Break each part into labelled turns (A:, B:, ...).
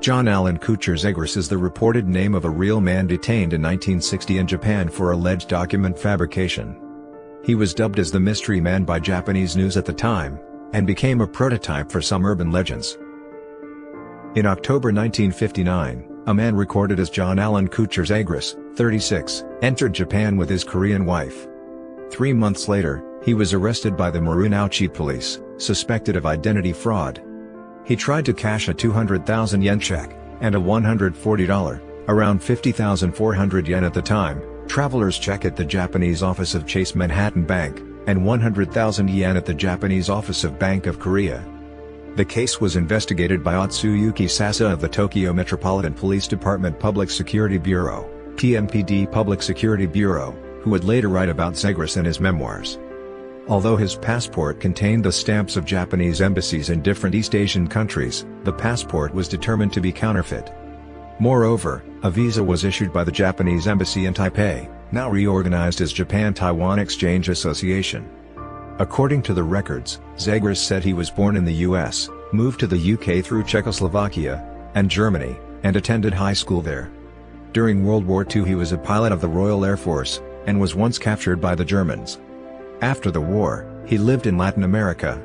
A: John Allen Kuchar Zegrus is the reported name of a real man detained in 1960 in Japan for alleged document fabrication. He was dubbed as the Mystery Man by Japanese news at the time, and became a prototype for some urban legends. In October 1959, a man recorded as John Allen Kuchar Zegrus, 36, entered Japan with his Korean wife. 3 months later, he was arrested by the Marunouchi police, suspected of identity fraud. He tried to cash a 200,000 yen check, and a $140, around 50,400 yen at the time, traveler's check at the Japanese office of Chase Manhattan Bank, and 100,000 yen at the Japanese office of Bank of Korea. The case was investigated by Atsuyuki Sassa of the Tokyo Metropolitan Police Department Public Security Bureau, TMPD Public Security Bureau, who would later write about Zegrus in his memoirs. Although his passport contained the stamps of Japanese embassies in different East Asian countries, the passport was determined to be counterfeit. Moreover, a visa was issued by the Japanese embassy in Taipei, now reorganized as Japan-Taiwan Exchange Association. According to the records, Zegrus said he was born in the US, moved to the UK through Czechoslovakia and Germany, and attended high school there. During World War II he was a pilot of the Royal Air Force, and was once captured by the Germans. After the war, he lived in Latin America.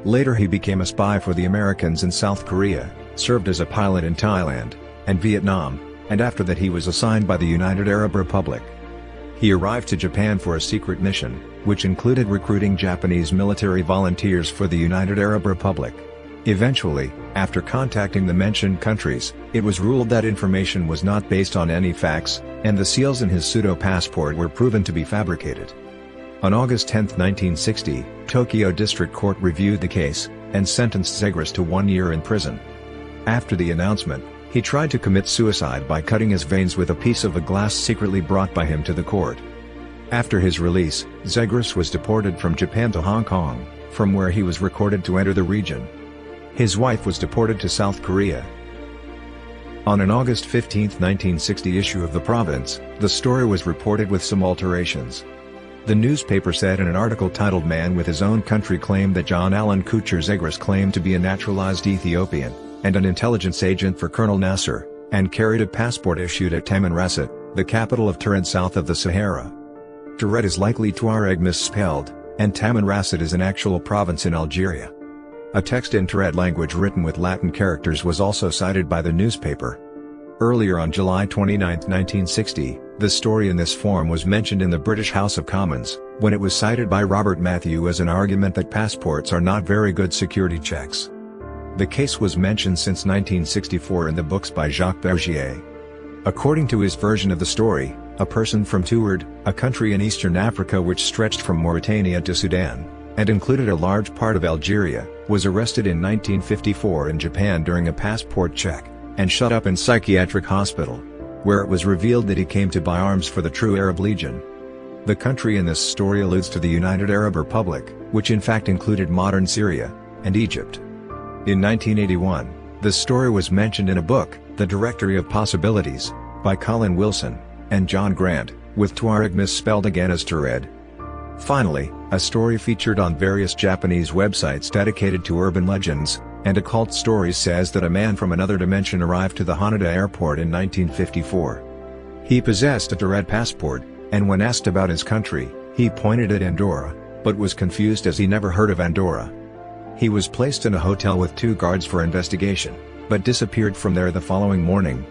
A: Later he became a spy for the Americans in South Korea, served as a pilot in Thailand and Vietnam, and after that he was assigned by the United Arab Republic. He arrived to Japan for a secret mission, which included recruiting Japanese military volunteers for the United Arab Republic. Eventually, after contacting the mentioned countries, it was ruled that information was not based on any facts, and the seals in his pseudo-passport were proven to be fabricated. On August 10, 1960, Tokyo District Court reviewed the case, and sentenced Zegrus to 1 year in prison. After the announcement, he tried to commit suicide by cutting his veins with a piece of glass secretly brought by him to the court. After his release, Zegrus was deported from Japan to Hong Kong, from where he was recorded to enter the region. His wife was deported to South Korea. On an August 15, 1960 issue of the Province, the story was reported with some alterations. The newspaper said in an article titled "Man with His Own Country" claimed that John Allen Kuchar Zegrus claimed to be a naturalized Ethiopian, and an intelligence agent for Colonel Nasser, and carried a passport issued at Tamanrasset, the capital of Turin south of the Sahara. Tuareg is likely Tuareg misspelled, and Tamanrasset is an actual province in Algeria. A text in Tuareg language written with Latin characters was also cited by the newspaper. Earlier on July 29, 1960, the story in this form was mentioned in the British House of Commons, when it was cited by Robert Matthew as an argument that passports are not very good security checks. The case was mentioned since 1964 in the books by Jacques Bergier. According to his version of the story, a person from Tuareg, a country in eastern Africa which stretched from Mauritania to Sudan, and included a large part of Algeria, was arrested in 1954 in Japan during a passport check, and shut up in psychiatric hospital, where it was revealed that he came to buy arms for the True Arab Legion. The country in this story alludes to the United Arab Republic, which in fact included modern Syria and Egypt. In 1981, the story was mentioned in a book, The Directory of Possibilities, by Colin Wilson and John Grant, with Tuareg misspelled again as Tuareg. Finally, a story featured on various Japanese websites dedicated to urban legends and occult stories says that a man from another dimension arrived to the Haneda airport in 1954. He possessed a Tuareg passport, and when asked about his country, he pointed at Andorra, but was confused as he never heard of Andorra. He was placed in a hotel with 2 guards for investigation, but disappeared from there the following morning,